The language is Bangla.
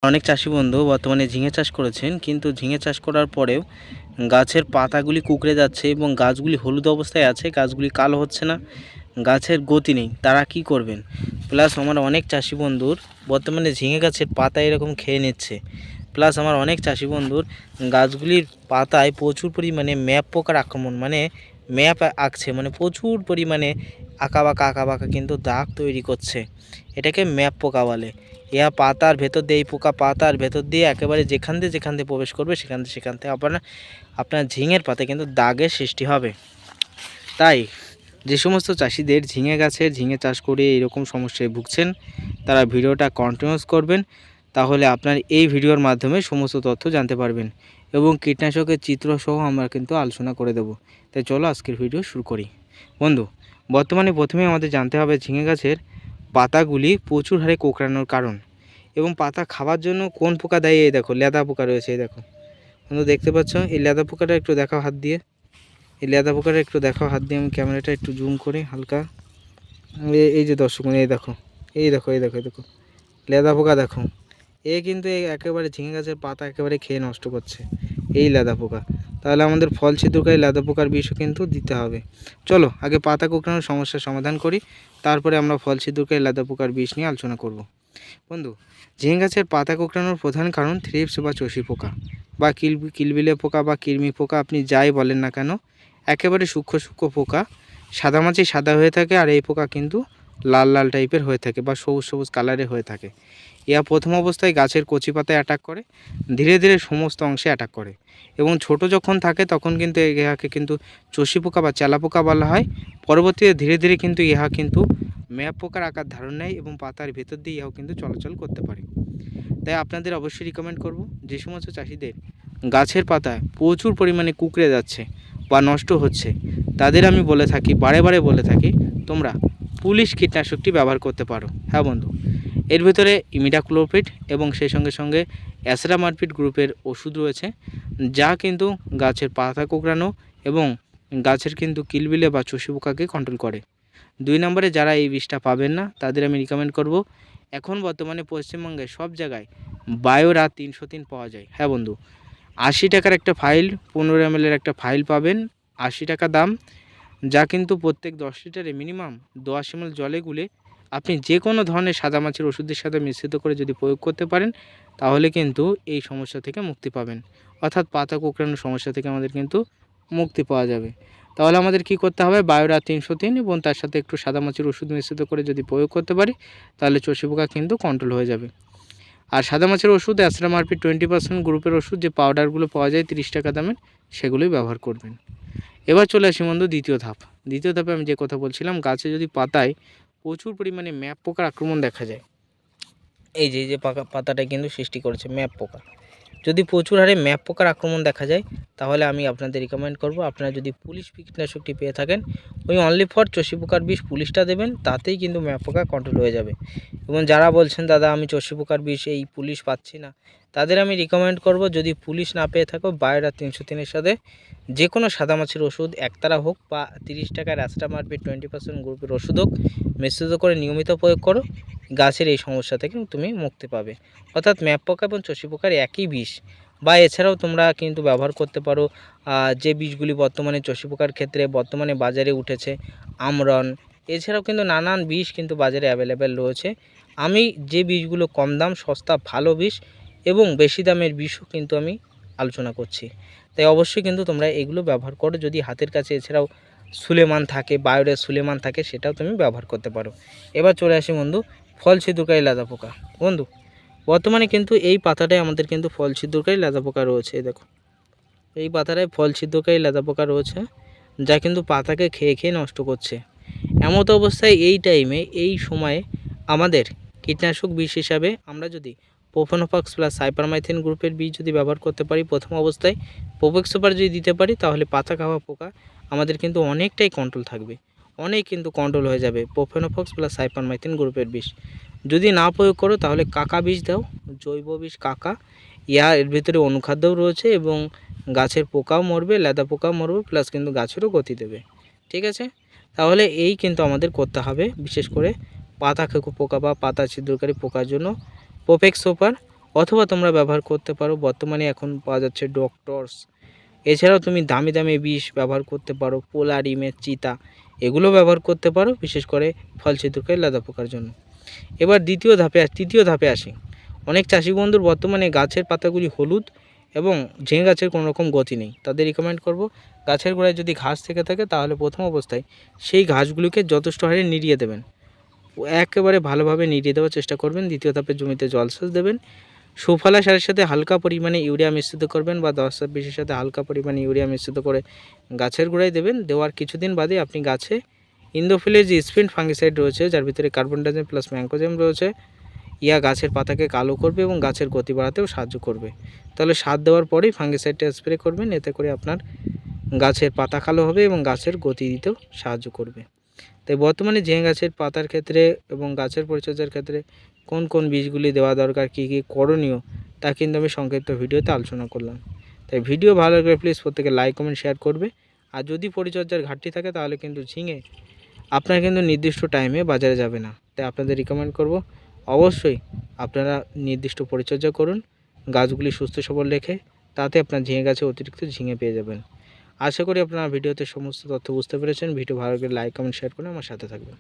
অনেক চাষি বন্ধু বর্তমানে ঝিঙে চাষ করেছেন, কিন্তু ঝিঙে চাষ করার পরেও গাছের পাতাগুলি কুঁকড়ে যাচ্ছে এবং গাছগুলি হলুদ অবস্থায় আছে, গাছগুলি কালো হচ্ছে না, গাছের গতি নেই। তারা কি করবেন? প্লাস আমার অনেক চাষি বন্ধুর বর্তমানে ঝিঙে গাছের পাতা এরকম খেয়ে নিচ্ছে। প্লাস আমার অনেক চাষি বন্ধুর গাছগুলির পাতায় প্রচুর পরিমাণে ম্যাপ পোকার আক্রমণ, মানে ম্যাপ আঁকছে, মানে প্রচুর পরিমাণে আঁকা বাঁকা কিন্তু দাগ তৈরি করছে। এটাকে ম্যাপ পোকা বলে। ইহা পাতার ভেতর দিয়ে, এই পোকা পাতার ভেতর দিয়ে একেবারে যেখান দিয়ে প্রবেশ করবে সেখান থেকে আপনার ঝিঙের পাতে কিন্তু দাগের সৃষ্টি হবে। তাই যে সমস্ত চাষিদের ঝিঙে চাষ করে এরকম সমস্যায় ভুগছেন, তারা ভিডিওটা কন্টিনিউস করবেন, তাহলে আপনার এই ভিডিওর মাধ্যমে সমস্ত তথ্য জানতে পারবেন এবং কীটনাশকের চিত্রসহ আমরা কিন্তু আলোচনা করে দেব। তাই চলো আজকের ভিডিও শুরু করি। বন্ধু, বর্তমানে প্রথমে আমাদের জানতে হবে ঝিঙে গাছের পাতাগুলি প্রচুর হারে কোঁকড়ানোর কারণ এবং পাতা খাওয়ার জন্য কোন পোকা দেয়। এই দেখো লেদা পোকা রয়েছে, এই দেখো বন্ধু, দেখতে পাচ্ছ? এই লেদা পোকাটা একটু দেখাও হাত দিয়ে, এই লেদা পোকাটা একটু দেখাও হাত দিয়ে। আমি ক্যামেরাটা একটু জুম করে হালকা, এই যে দর্শক, এই দেখো এই দেখো লেদা পোকা দেখো। কিন্তু একেবারে ঝিঙে গাছের পাতা একেবারে খেয়ে নষ্ট করছে এই লেদা পোকা। তাহলে আমাদের ফল ছিদ্রকারী লেদা পোকার বিষও কিন্তু দিতে হবে। চলো আগে পাতা কোঁকড়ানোর সমস্যার সমাধান করি, তারপরে আমরা ফল ছিদ্রকারী লেদা পোকার বিষ নিয়ে আলোচনা করব। বন্ধু, ঝিঙে গাছের পাতা কোঁকড়ানোর প্রধান কারণ থ্রিপস বা চষি পোকা বা কিলবিলে পোকা বা কৃমি পোকা, আপনি যাই বলেন না কেন, একেবারে সূক্ষ্ম পোকা। সাদামাছি সাদা হয়ে থাকে, আর এই পোকা কিন্তু লাল টাইপের হয়ে থাকে বা সবুজ কালারের হয়ে থাকে। ইহা প্রথম অবস্থায় গাছের কচি পাতায় অ্যাটাক করে, ধীরে ধীরে সমস্ত অংশে অ্যাটাক করে এবং ছোট যখন থাকে তখন কিন্তু ইহাকে কিন্তু চষি পোকা বা চেলা পোকা বলা হয়। পরবর্তীতে ধীরে ধীরে কিন্তু ইহা কিন্তু ম্যাপ পোকার আকার ধারণ নেয় এবং পাতার ভেতর দিয়ে ইহাও কিন্তু চলাচল করতে পারে। তাই আপনাদের অবশ্যই রিকমেন্ড করব, যে সমস্ত চাষিদের গাছের পাতায় প্রচুর পরিমাণে কুঁকড়ে যাচ্ছে বা নষ্ট হচ্ছে, তাদের আমি বলে থাকি, বারে বলে থাকি, তোমরা পুলিশ কীটনাশকটি ব্যবহার করতে পারো। হ্যাঁ বন্ধু, এর ভিতরে ইমিডাক্লোপিড এবং সেই সঙ্গে অ্যাসরামারপিড গ্রুপের ওষুধ রয়েছে, যা কিন্তু গাছের পাতা কোঁকড়ানো এবং গাছের কিন্তু কিলবিলে বা চষি পোকাকে কন্ট্রোল করে। 2 নম্বরে যারা এই বিষটা পাবেন না, তাদের আমি রিকমেন্ড করব, এখন বর্তমানে পশ্চিমবঙ্গে সব জায়গায় বায়োরা 303 পাওয়া যায়। হ্যাঁ বন্ধু, 80 টাকার একটা ফাইল, 15 ml একটা ফাইল পাবেন, 80 টাকা দাম, যা কিন্তু প্রত্যেক 10 লিটারে মিনিমাম 10 ml জলে গুলে আপনি যে কোনো ধরনের সাদামাছির ওষুধের সাথে মিশ্রিত করে যদি প্রয়োগ করতে পারেন, তাহলে কিন্তু এই সমস্যা থেকে মুক্তি পাবেন। অর্থাৎ পাতা কোঁকড়ানোর সমস্যা থেকে আমাদের কিন্তু মুক্তি পাওয়া যাবে। তাহলে আমাদের কি করতে হবে? বায়োরা 303 এবং তার সাথে একটু সাদামাছির ওষুধ মিশ্রিত করে যদি প্রয়োগ করতে পারি, তাহলে চষি পোকা কিন্তু কন্ট্রোল হয়ে যাবে। আর সাদামাছির ওষুধ অ্যাসরামারপিড 20% গ্রুপের ওষুধ, যে পাউডারগুলো পাওয়া যায় 30 টাকা দামের, সেগুলোই ব্যবহার করবেন। এবার চলে আসি বন্ধু দ্বিতীয় ধাপে আমি যে কথা বলছিলাম, গাছে যদি পাতায় প্রচুর পরিমাণে ম্যাপ পোকার আক্রমণ দেখা যায়, এই যে পাতাটা কিন্তু সৃষ্টি করেছে ম্যাপ পোকা। যদি প্রচুর হারে ম্যাপ পোকার আক্রমণ দেখা যায়, তাহলে আমি আপনাদের রিকমেন্ড করব, আপনারা যদি পুলিশ কীটনাশকটি পেয়ে থাকেন, ওই অনলি ফর চষি পোকার বিষ পুলিশটা দেবেন, তাতেই কিন্তু ম্যাপ পোকা কন্ট্রোল হয়ে যাবে। এবং যারা বলছেন দাদা আমি চষি পোকার বিষ এই পুলিশ পাচ্ছি না, তাদের আমি রিকমেন্ড করব, যদি পুলিশ না পেয়ে থাকো, বায়োরা 303-এর সাথে যে কোনো সাদামাছির ওষুধ, একতারা হোক বা 30 টাকার অ্যাসরামারপিড 20% গ্রুপের ওষুধ হোক, মিশ্রিত করে নিয়মিত প্রয়োগ করো, গাছের এই সমস্যা থেকে তুমি মুক্তি পাবে। অর্থাৎ ম্যাপ পোকা এবং চষি পোকার একই বিষ। বা এছাড়াও তোমরা কিন্তু ব্যবহার করতে পারো যে বীজগুলি বর্তমানে চষি পোকার ক্ষেত্রে বর্তমানে বাজারে উঠেছে, আমরন। এছাড়াও কিন্তু নানান বিষ কিন্তু বাজারে অ্যাভেলেবেল রয়েছে। আমি যে বীজগুলো কম দাম, সস্তা, ভালো বিষ এবং বেশি দামের বিষও কিন্তু আমি আলোচনা করছি। তাই অবশ্যই কিন্তু তোমরা এগুলো ব্যবহার করো। যদি হাতের কাছে এছাড়াও সুলেমান থাকে, বায়োরের সুলেমান থাকে, সেটাও তুমি ব্যবহার করতে পারো। এবার চলে আসি বন্ধু ফল ছিদ্রকারী লেদা পোকা। বন্ধু, বর্তমানে কিন্তু এই পাতাটায় আমাদের কিন্তু ফল ছিদ্রকারী লেদা পোকা রয়েছে। দেখো এই পাতাটায় ফল ছিদ্রকারী লেদা পোকা রয়েছে, যা কিন্তু পাতাকে খেয়ে নষ্ট করছে। এমত অবস্থায় এই সময়ে আমাদের কীটনাশক বিষ হিসাবে আমরা যদি প্রোফেনোফক্স প্লাস সাইপারমাইথিন গ্রুপের বীজ যদি ব্যবহার করতে পারি, প্রথম অবস্থায় প্রোপেক্স সুপার যদি দিতে পারি, তাহলে পাতা খাওয়া পোকা আমাদের কিন্তু অনেকটাই কন্ট্রোল থাকবে, অনেক কিন্তু কন্ট্রোল হয়ে যাবে। প্রোফেনোফক্স প্লাস সাইপারমাইথিন গ্রুপের বিষ যদি না প্রয়োগ করো, তাহলে কাকা বিষ দাও, জৈব বিষ কাকা। এর ভিতরে অনুখাদ্যও রয়েছে এবং গাছের পোকাও মরবে, লেদা পোকাও মরবে, প্লাস কিন্তু গাছেরও গতি দেবে। ঠিক আছে, তাহলে এই কিন্তু আমাদের করতে হবে, বিশেষ করে পাতা খেকো পোকা বা পাতা ছিদ্রকারী পোকার জন্য প্রোপেক্স সুপার অথবা তোমরা ব্যবহার করতে পারো, বর্তমানে এখন পাওয়া যাচ্ছে ডক্টরস। এছাড়াও তুমি দামি দামি বিষ ব্যবহার করতে পারো, পোলারিমের চিতা, এগুলো ব্যবহার করতে পারো, বিশেষ করে ফল ছিদ্রকারী লেদা পোকার জন্য। এবার তৃতীয় ধাপে আসি। অনেক চাষি বন্ধুর বর্তমানে গাছের পাতাগুলি হলুদ এবং ঝিঙে গাছের কোনো রকম গতি নেই। তাদের রিকমেন্ড করব, গাছের গোড়ায় যদি ঘাস থেকে থাকে তাহলে প্রথম অবস্থায় সেই ঘাসগুলিকে যথেষ্ট হারে নিড়িয়ে দেবেন, একেবারে ভালোভাবে নিড়িয়ে দেওয়ার চেষ্টা করবেন। দ্বিতীয় ধাপে জমিতে জলসেচ দেবেন। সুফলা সারের সাথে হালকা পরিমাণে ইউরিয়া মিশ্রিত করবেন বা 10-20-এর সাথে হালকা পরিমাণে ইউরিয়া মিশ্রিত করে গাছের গোড়ায় দেবেন। দেওয়ার কিছুদিন বাদে আপনি গাছে ইন্দোফিলের যে স্পিন ফাঙ্গিসাইড রয়েছে, যার ভিতরে কার্বনডাইজিম প্লাস ম্যাঙ্কোজেম রয়েছে, ইয়া গাছের পাতাকে কালো করবে এবং গাছের গতি বাড়াতেও সাহায্য করবে। তাহলে সার দেওয়ার পরেই ফাঙ্গিসাইডটা স্প্রে করবেন, এতে করে আপনার গাছের পাতা কালো হবে এবং গাছের গতি দিতেও সাহায্য করবে। তাই বর্তমানে ঝিঙে গাছের পাতার ক্ষেত্রে এবং গাছের পরিচর্যার ক্ষেত্রে কোন কোন বীজগুলি দেওয়া দরকার, কী কী করণীয়, তা কিন্তু আমি সংক্ষিপ্ত ভিডিওতে আলোচনা করলাম। তাই ভিডিও ভালো লাগলে প্লিজ প্রত্যেকে লাইক কমেন্ট শেয়ার করবে। আর যদি পরিচর্যার ঘাটতি থাকে তাহলে কিন্তু ঝিঙে আপনার কিন্তু নির্দিষ্ট টাইমে বাজারে যাবে না। তাই আপনাদের রিকমেন্ড করব, অবশ্যই আপনারা নির্দিষ্ট পরিচর্যা করুন, গাছগুলি সুস্থ সবল রেখে, তাতে আপনার ঝিঙে গাছে অতিরিক্ত ঝিঙে পেয়ে যাবেন। আশা করি আপনারা ভিডিওতে সমস্ত তথ্য বুঝতে পেরেছেন। ভিডিও ভালো লাগলে লাইক কমেন্ট শেয়ার করে আমার সাথে থাকবেন।